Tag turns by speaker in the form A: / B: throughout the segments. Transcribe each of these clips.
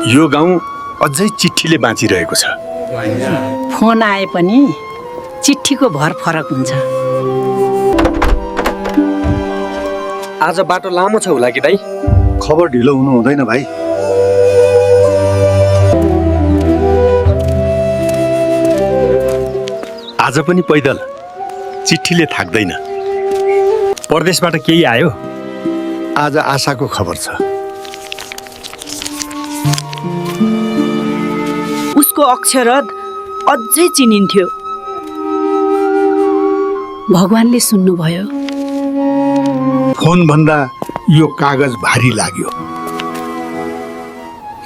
A: यो गाउँ अझै चिठीले बाँचिरहेको छ।
B: फोन आए पनि चिठीको भर फरक हुन्छ।
C: आज बाटो लामो छ होला कि दाइ?
D: खबर ढिलो हुनु हुँदैन भाइ।
A: आज पनि पैदल, चिठीले थाक्दैन। परदेशबाट केही आयो?
D: आज आशाको खबर छ।
E: उसको अक्षरद अझै चिनिन्थ्यो।
B: भगवानले सुन्नुभयो।
D: फोन भन्दा यो कागज भारी लाग्यो।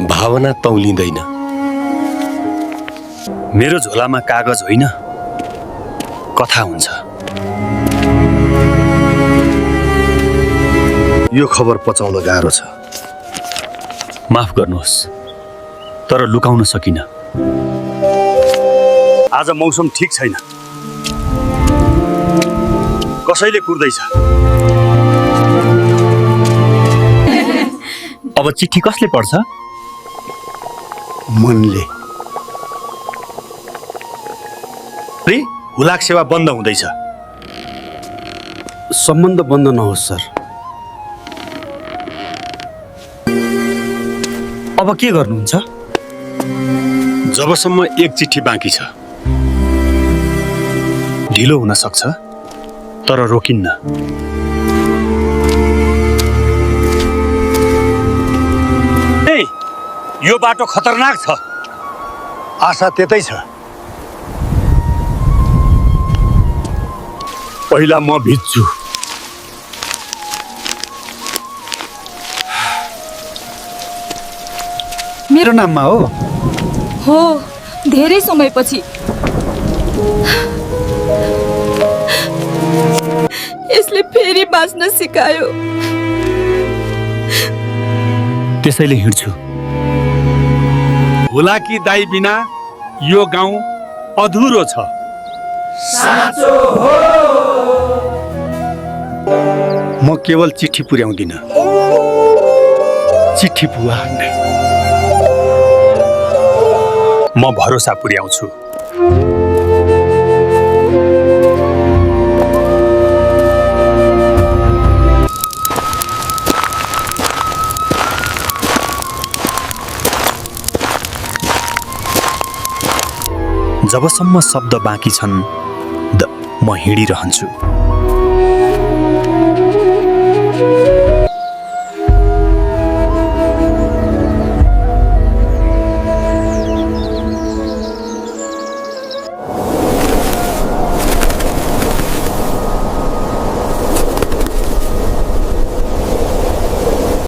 A: भावना तौलिँदैन। मेरो झोलामा कागज होइन, कथा हुन्छ।
D: यो खबर पचाउन गाह्रो छ।
A: माफ गर्नुहोस्, तर लुकाउन सकिन। आज मौसम ठिक छैन। कसैले कुर्दैछ। अब चिठी कसले पढ्छ?
D: मनले।
A: हुलाक सेवा बन्द हुँदैछ।
C: सम्बन्ध बन्द नहोस् सर। अब के गर्नुहुन्छ?
A: जबसम्म एक चिठी बाँकी छ। ढिलो हुन सक्छ, तर रोकिन्न। ए, यो बाटो खतरनाक छ।
D: आशा त्यतै छ।
A: पहिला म भिज्छु।
D: मेरो नाममा हो?
F: हो, धेरै समयपछि। यसले फेरि बाँच्न सिकायो।
A: त्यसैले हिँड्छु।
G: हुलाकी दाइ बिना यो गाउँ अधुरो छ।
D: साँचो हो। म केवल चिठी पुर्याउँदिन, चिठी पुर्याउने।
A: म भरोसा पुर्याउँछु। जबसम्म शब्द बाँकी छन्, म हिँडिरहन्छु।